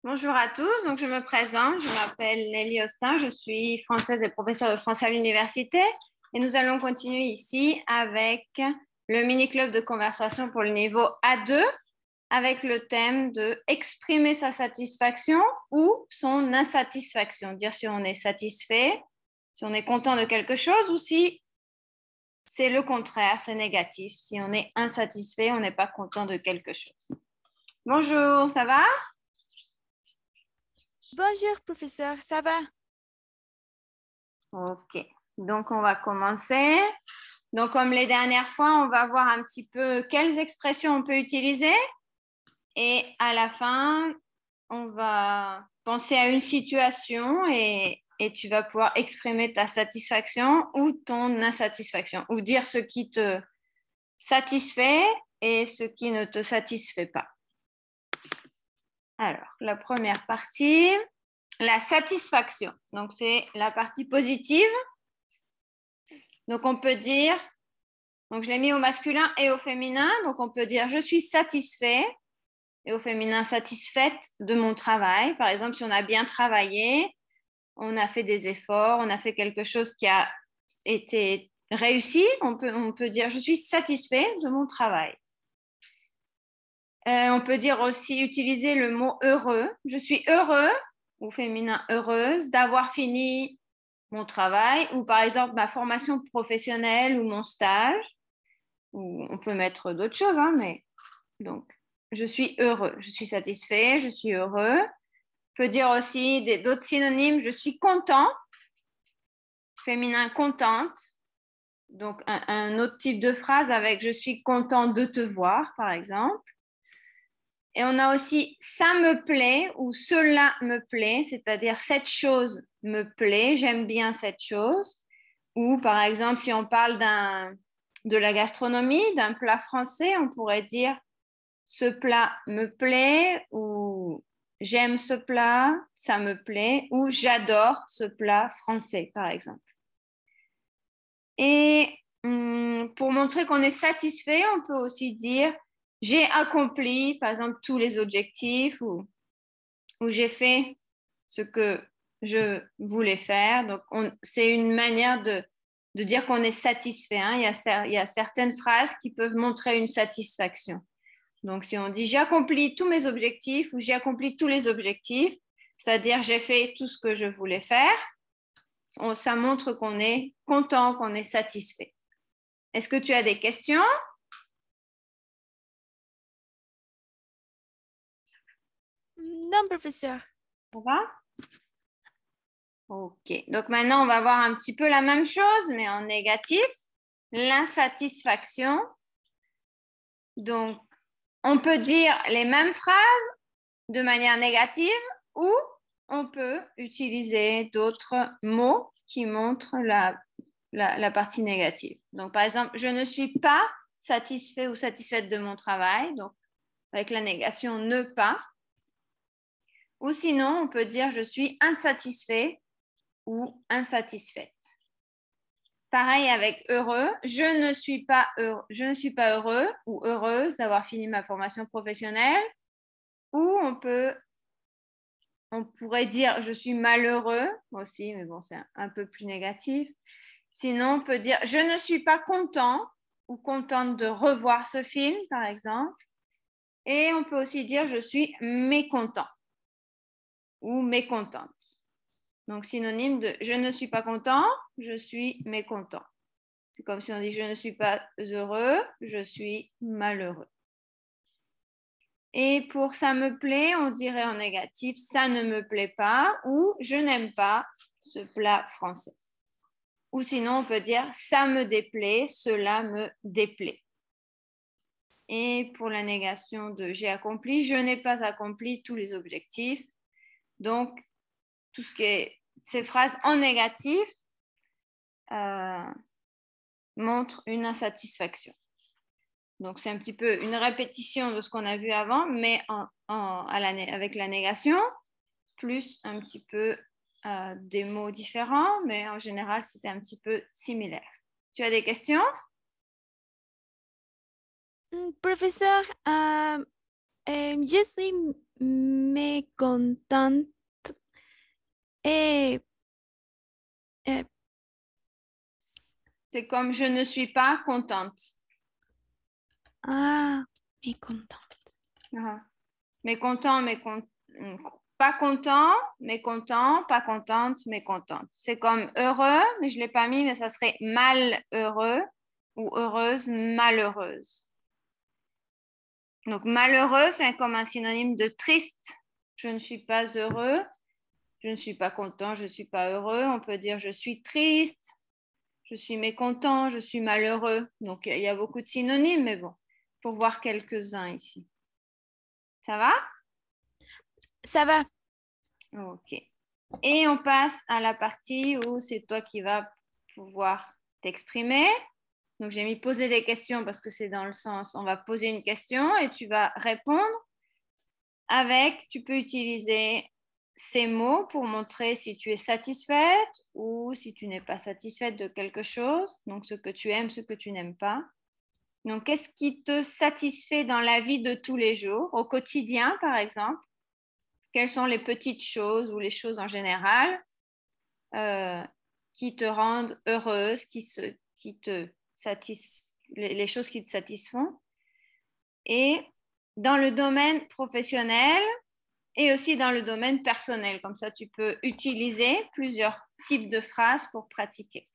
Bonjour à tous, donc je me présente, je m'appelle Nelly Austin, je suis française et professeure de français à l'université et nous allons continuer ici avec le mini-club de conversation pour le niveau A2 avec le thème de exprimer sa satisfaction ou son insatisfaction, dire si on est satisfait, si on est content de quelque chose ou si c'est le contraire, c'est négatif, si on est insatisfait, on n'est pas content de quelque chose. Bonjour, ça va? Bonjour, professeur, ça va? Ok, donc on va commencer. Donc comme les dernières fois, on va voir un petit peu quelles expressions on peut utiliser et à la fin, on va penser à une situation et tu vas pouvoir exprimer ta satisfaction ou ton insatisfaction ou dire ce qui te satisfait et ce qui ne te satisfait pas. Alors, la première partie, la satisfaction. Donc, c'est la partie positive. Donc, on peut dire, donc je l'ai mis au masculin et au féminin. Donc, on peut dire je suis satisfait et au féminin satisfaite de mon travail. Par exemple, si on a bien travaillé, on a fait des efforts, on a fait quelque chose qui a été réussi, on peut dire je suis satisfait de mon travail. On peut dire aussi utiliser le mot heureux. Je suis heureux, au féminin heureuse, d'avoir fini mon travail ou par exemple ma formation professionnelle ou mon stage. Ou on peut mettre d'autres choses, hein, mais donc je suis heureux, je suis satisfait, je suis heureux. On peut dire aussi d'autres synonymes, je suis content, féminin contente. Donc un autre type de phrase avec je suis content de te voir, par exemple. Et on a aussi ça me plaît ou cela me plaît, c'est-à-dire cette chose me plaît, j'aime bien cette chose. Ou par exemple, si on parle de la gastronomie, d'un plat français, on pourrait dire ce plat me plaît ou j'aime ce plat, ça me plaît ou j'adore ce plat français, par exemple. Et pour montrer qu'on est satisfait, on peut aussi dire j'ai accompli, par exemple, tous les objectifs ou j'ai fait ce que je voulais faire. Donc, c'est une manière de dire qu'on est satisfait. Hein. Il y a certaines phrases qui peuvent montrer une satisfaction. Donc, si on dit j'ai accompli tous mes objectifs ou j'ai accompli tous les objectifs, c'est-à-dire j'ai fait tout ce que je voulais faire, ça montre qu'on est content, qu'on est satisfait. Est-ce que tu as des questions? Non, professeur. Ça va? Ok. Donc maintenant, on va voir un petit peu la même chose, mais en négatif. L'insatisfaction. Donc, on peut dire les mêmes phrases de manière négative ou on peut utiliser d'autres mots qui montrent la partie négative. Donc, par exemple, je ne suis pas satisfait ou satisfaite de mon travail. Donc, avec la négation ne pas. Ou sinon, on peut dire je suis insatisfait ou insatisfaite. Pareil avec heureux, je ne suis pas heureux ou heureuse d'avoir fini ma formation professionnelle. Ou on pourrait dire je suis malheureux aussi, mais bon, c'est un peu plus négatif. Sinon, on peut dire je ne suis pas content ou contente de revoir ce film, par exemple. Et on peut aussi dire je suis mécontent ou mécontente. Donc, synonyme de je ne suis pas content, je suis mécontent. C'est comme si on dit je ne suis pas heureux, je suis malheureux. Et pour ça me plaît, on dirait en négatif ça ne me plaît pas ou je n'aime pas ce plat français. Ou sinon, on peut dire ça me déplaît, cela me déplaît. Et pour la négation de j'ai accompli, je n'ai pas accompli tous les objectifs. Donc, tout ce qui est ces phrases en négatif montrent une insatisfaction. Donc, c'est un petit peu une répétition de ce qu'on a vu avant, mais avec la négation, plus un petit peu des mots différents, mais en général, c'était un petit peu similaire. Tu as des questions? Professeur, je suis mécontente et C'est comme je ne suis pas contente. mécontente. Ah. Mécontent, pas content, mécontent, pas contente, mécontente. C'est comme heureux, mais je ne l'ai pas mis, mais ça serait malheureux ou heureuse, malheureuse. Donc malheureux, c'est comme un synonyme de triste. Je ne suis pas heureux, je ne suis pas content, je ne suis pas heureux. On peut dire je suis triste, je suis mécontent, je suis malheureux. Donc il y a beaucoup de synonymes, mais bon, pour voir quelques-uns ici. Ça va? Ça va. Ok. Et on passe à la partie où c'est toi qui vas pouvoir t'exprimer. Donc, j'ai mis poser des questions parce que c'est dans le sens, on va poser une question et tu vas répondre avec, tu peux utiliser ces mots pour montrer si tu es satisfaite ou si tu n'es pas satisfaite de quelque chose. Donc, ce que tu aimes, ce que tu n'aimes pas. Donc, qu'est-ce qui te satisfait dans la vie de tous les jours, au quotidien, par exemple? Quelles sont les petites choses ou les choses en général euh, qui te rendent heureuse, qui te les choses qui te satisfont. Et dans le domaine professionnel et aussi dans le domaine personnel. Comme ça, tu peux utiliser plusieurs types de phrases pour pratiquer.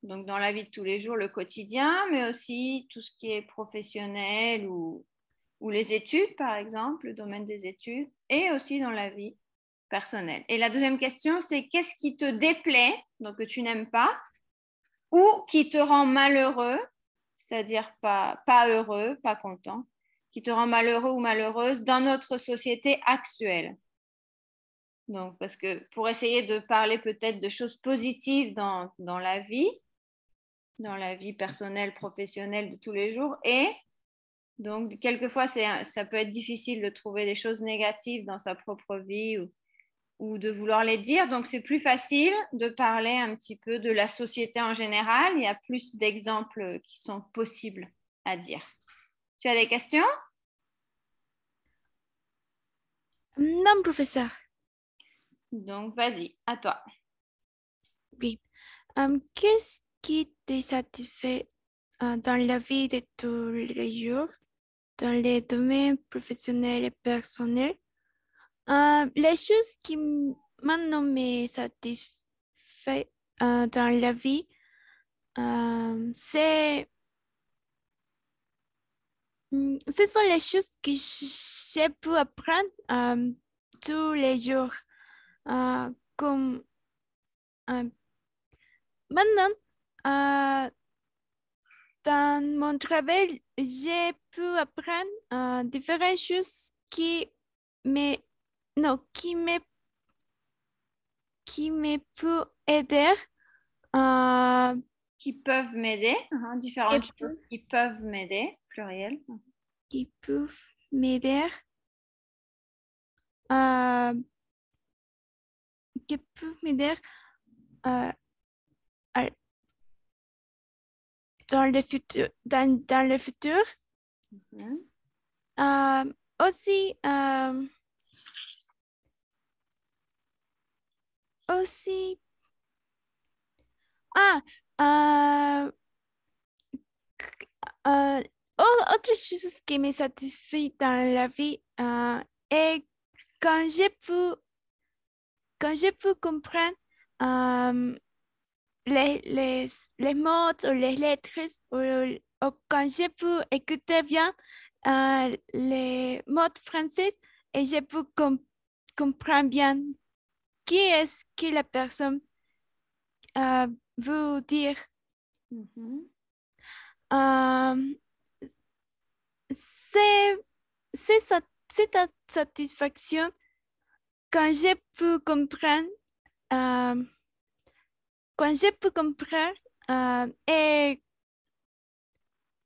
Donc, dans la vie de tous les jours, le quotidien, mais aussi tout ce qui est professionnel ou les études, par exemple, le domaine des études, et aussi dans la vie personnelle. Et la deuxième question, c'est qu'est-ce qui te déplaît, donc que tu n'aimes pas, ou qui te rend malheureux, c'est-à-dire pas heureux, pas content, qui te rend malheureux ou malheureuse dans notre société actuelle. Donc, parce que pour essayer de parler peut-être de choses positives dans la vie personnelle, professionnelle de tous les jours, et donc quelquefois ça peut être difficile de trouver des choses négatives dans sa propre vie ou de vouloir les dire. Donc, c'est plus facile de parler un petit peu de la société en général. Il y a plus d'exemples qui sont possibles à dire. Tu as des questions? Non, professeur. Donc, vas-y, à toi. Oui. Qu'est-ce qui te satisfait dans la vie de tous les jours, dans les domaines professionnels et personnels? Les choses qui maintenant me satisfait dans la vie, ce sont les choses que j'ai pu apprendre tous les jours. Comme euh, maintenant, dans mon travail, j'ai pu apprendre différentes choses me, non, qui me pu aider euh, Qui peuvent m'aider, et différentes choses qui peuvent m'aider, pluriel. qui peuvent m'aider euh, qui peuvent m'aider euh, à- dans le futur, dans le futur. Mhm. Aussi, aussi, ah, euh, Euh, autre chose qui me satisfait dans la vie est quand j'ai pu, quand j'ai pu comprendre euh, les mots ou les lettres ou quand j'ai pu écouter bien les mots français et j'ai pu comprendre bien qui est-ce que la personne veut dire. Mhm. Euh, c'est c'est ta satisfaction quand j'ai pu comprendre, euh, quand j'ai pu comprendre et,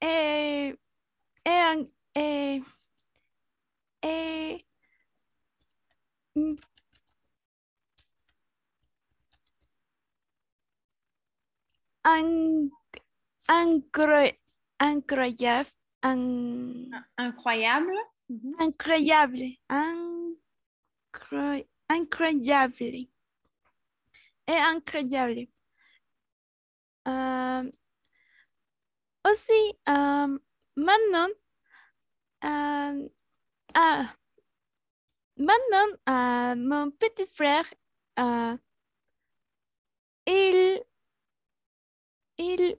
et, et, et, mm, en- incroyable, Incroyable. Incroyable. Incroyable. Et incroyable. Aussi, maintenant, euh, ah, maintenant, mon petit frère, euh, il, il,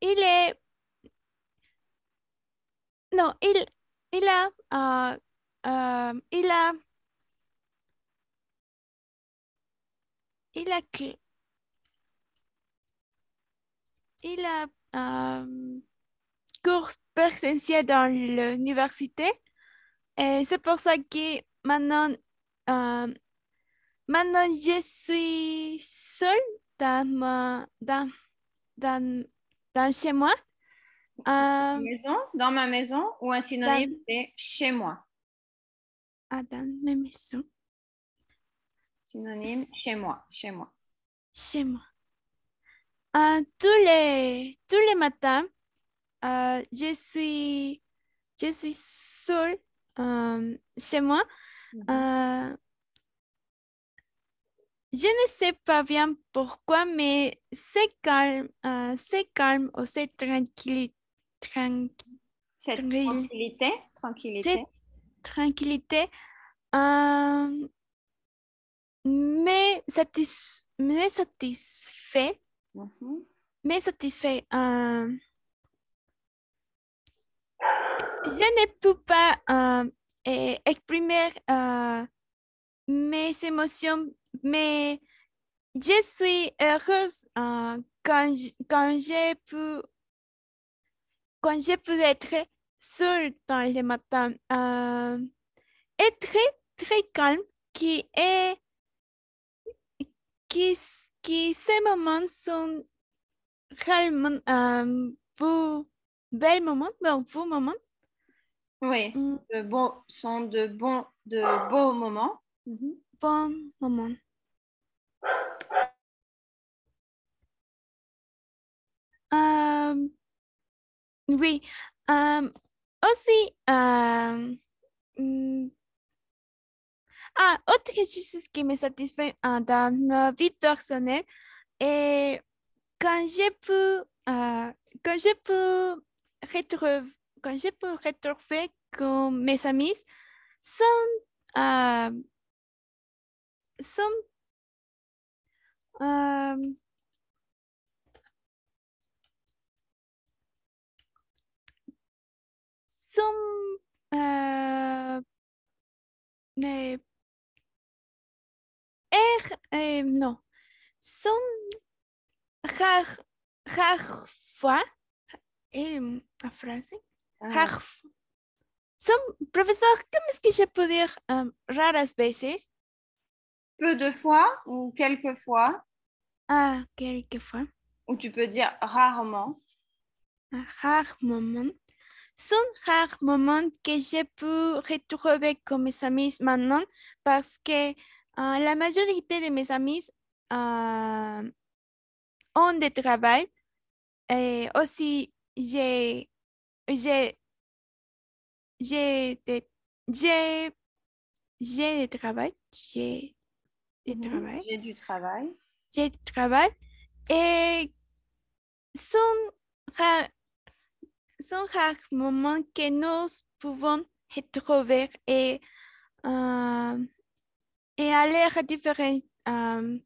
il est, non, il a, il a, il a, il a, cours présentiels dans l'université. Et c'est pour ça que maintenant, euh, maintenant je suis seule dans, dans chez moi. Euh, Maison, dans ma maison, ou un synonyme, dans, c'est chez moi. dans ma maison. Synonyme, chez moi, chez moi. Chez moi. Tous les matins, je suis seule chez moi. Euh, je ne sais pas bien pourquoi, mais c'est calme ou c'est Cette tranquille, tranquillité, tranquillité. c'est tranquillité, euh, mais satisfait, Mhm. mais satisfait. Je ne peux pas exprimer mes émotions, mais je suis heureuse quand je peux être seule dans le matin. Et très calme, qui, qui ces moments sont réellement belles moments, beaux moments. Oui, Mm, sont de beaux moments. Mhm. bons moments. Euh, oui. Aussi, mm, autre chose qui me satisfait dans ma vie personnelle est quand je peux, quand je peux retrouver, quand je peux retrouver comme mes amis sont, euh, sont, euh, sont, euh, euh, non, sont rares, rares fois, la phrase, Ah, rares, son professeur, ¿cómo es que je peux dire raras veces? peu de fois ou quelques fois, Quelquefois, ou tu peux dire rarement. rares moments. Son rares moments que je peux retrouver comme mes amis maintenant parce que la majorité de mes amis ont des travail et aussi j'ai, j'ai des, j'ai, j'ai des travail, des Mhm. travail, J'ai du travail. j'ai du travail et son rares sont rares moments que nous pouvons retrouver euh, et aller à différents euh,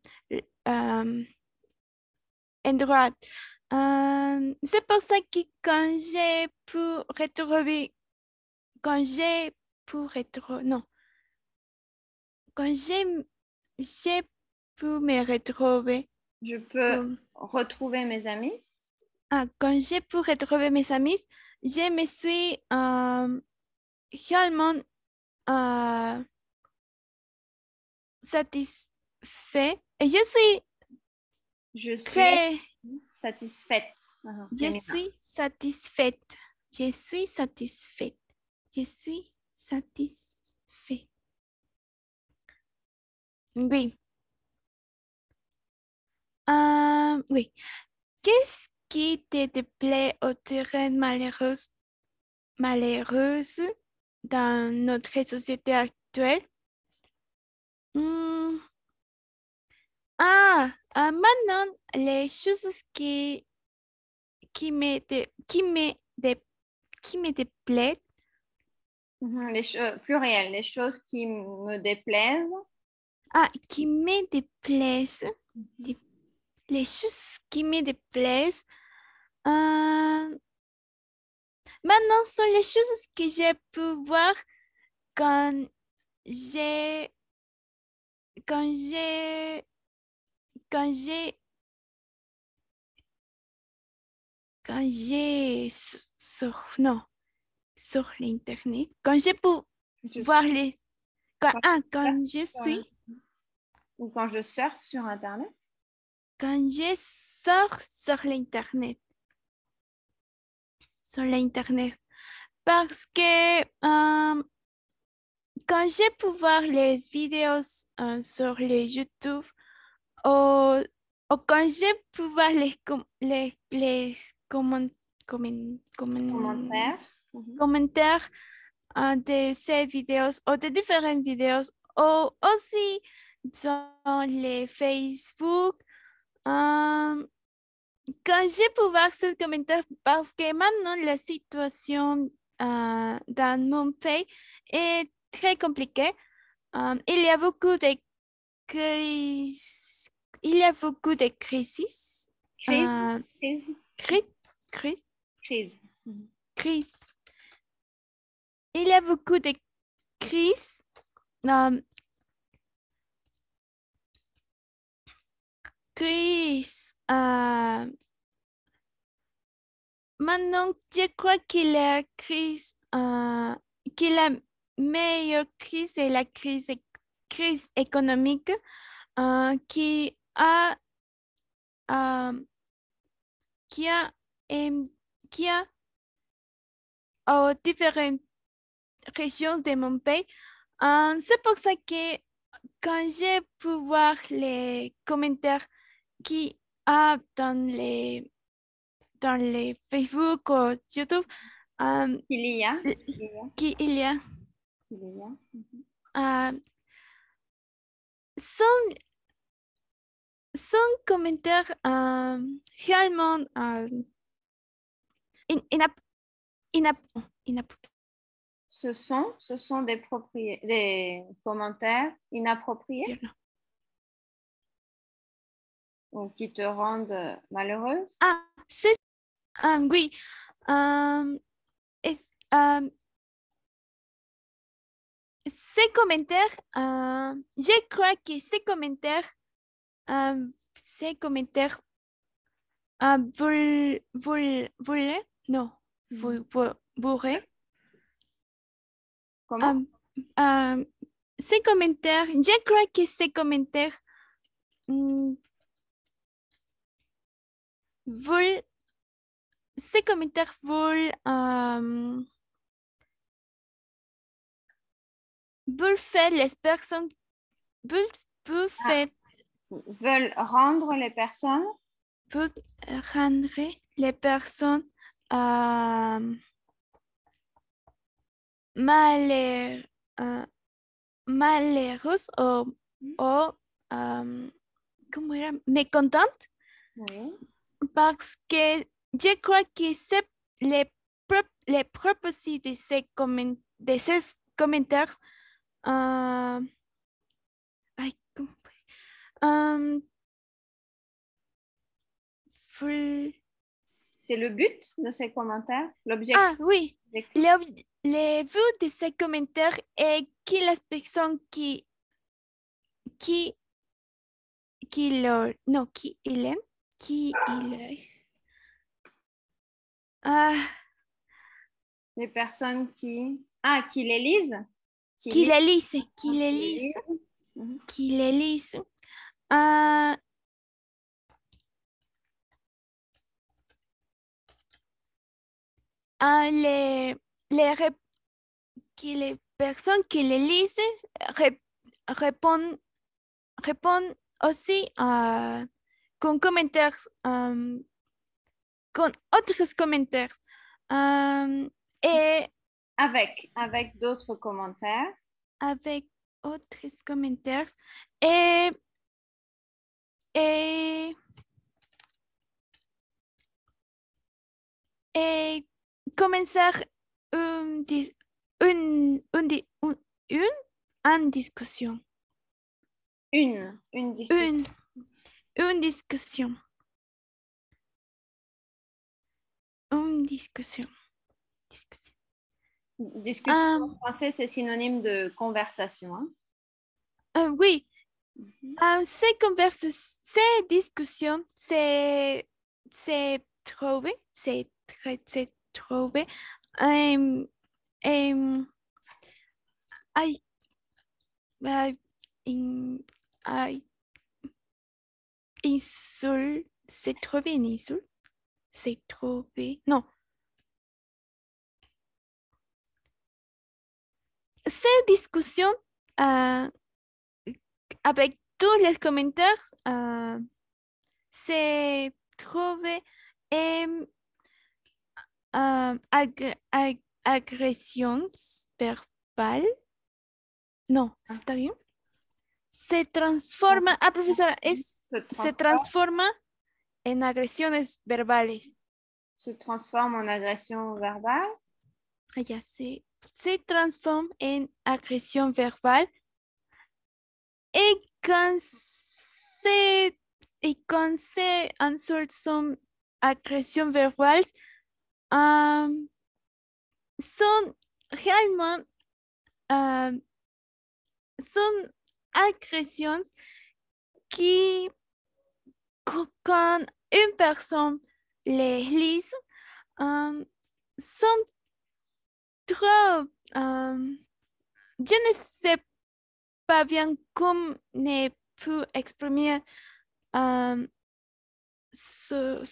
endroits. C'est pour ça que quand j'ai pu retrouver, non, quand j'ai pu me retrouver Je peux comme, retrouver mes amis. quand j'ai pu retrouver mes amis, je me suis réellement euh, satisfait. Et Je suis très, satisfaite. Ah, je féminin. suis satisfaite. Je suis satisfaite. Je suis satisfait. Oui. Oui. Qu'est-ce qui te plaît ou te rend malheureuse? Malheureuse? dans notre société actuelle. Maintenant, les choses qui me déplaisent. Pluriel, les choses qui me déplaisent. Qui me déplaisent. Les choses qui me déplaisent. Maintenant, sont les choses que j'ai pu voir quand j'ai quand j'ai quand j'ai quand j'ai sur l'internet quand j'ai pu voir les quand je suis ou quand je surfe sur Internet. quand je sors sur l'internet parce que quand j'ai pu voir les vidéos sur les YouTube ou quand j'ai pu voir les Commentaires. commentaires de ces vidéos ou de différentes vidéos ou aussi dans les Facebook. Quand j'ai pu voir ces commentaires, parce que maintenant la situation dans mon pays est très compliquée. Il y a beaucoup de crises. Il y a beaucoup de crises. Crise. Il y a beaucoup de crises. Maintenant, je crois que la crise, que la meilleure crise est la crise économique qui a, qui a, qui a aux différentes régions de mon pays. C'est pour ça que quand j'ai pu voir les commentaires qui a dans les Facebook ou YouTube, Il y a. Son commentaires réellement Ce sont des commentaires inappropriés ou qui te rendent malheureuse. Oui. Ces commentaires, je crois que ces commentaires bourrés. Comment? Ces commentaires, je crois que ces commentaires veulent faire les personnes veulent rendre les personnes malheureuses ou comment era? Mécontentes. Oui. Parce que je crois que c'est les propósitos de ces commentaires c'est le but de ces commentaires, l'objectif. Oui, le but de ces commentaires est que les personnes qui les personnes qui les lisent. Qui les lisent. Que les personnes qui les lisent répondent aussi con commentaires, con otros commentaires. Et avec d'autres commentaires. Avec otros comentarios. Et comenzar une discussion. Une discussion. Une discussion. Une discussion. Discussion en français, c'est synonyme de conversation. Hein? Oui. Ces discussions, c'est trouvé, c'est trouvé. Insul, c'est trouvé une insulte. C'est trouvé. Non. Ces discussions avec tous les commentaires, c'est trouvé agressions verbales. Non, está bien. Se transforma, profesora, se transforma en agresiones verbales. Se transforme en agression verbale. Ya se transforme en agresión verbal. Et quand ces insultes sont agressions verbales, sont réellement sont agressions qui, quand une personne les lit, sont trop, je ne sais pas bien comment ne peut exprimer ce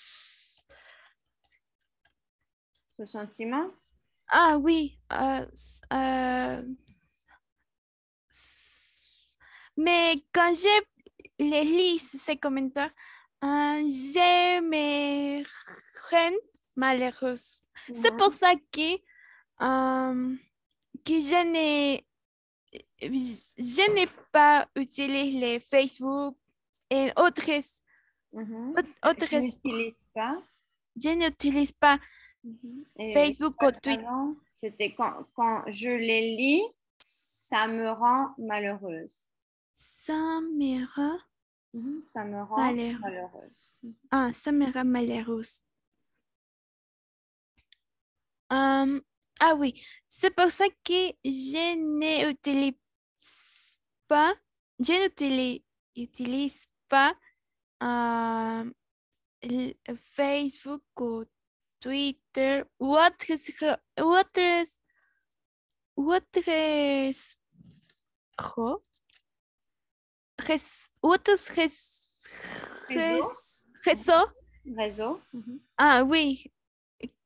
sentiment. Ah oui. Mais quand je les lis ces commentaires, je me rends malheureuse. C'est pour ça que je n'ai pas utilisé les Facebook et autres. Tu n'utilises pas. Je n'utilise pas Facebook ou Twitter. C'était quand je les lis, ça me rend malheureuse. Ça me rend malheureuse. Ah, ça me rend malheureuse. Ah oui, c'est pour ça que je n'utilise pas, Facebook ou Twitter ou réseaux. Ah oui,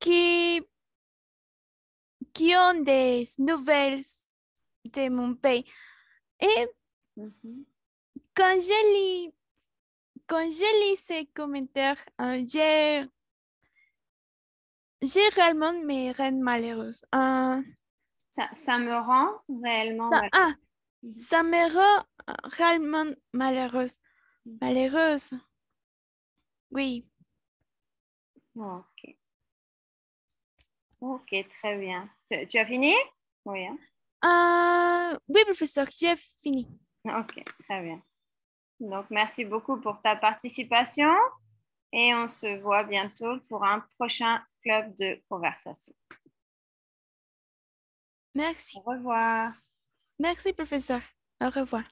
qui ont des nouvelles de mon pays. Et quand je lis ces commentaires, j'ai réellement me rend malheureuse. Ça me rend réellement malheureuse. Ça me rend réellement malheureuse. Malheureuse. Oui. Ok, très bien. Tu as fini? Oui. Oui, professeur, j'ai fini. Ok, très bien. Donc, merci beaucoup pour ta participation et on se voit bientôt pour un prochain club de conversation. Merci. Au revoir. Merci, professeur. Au revoir.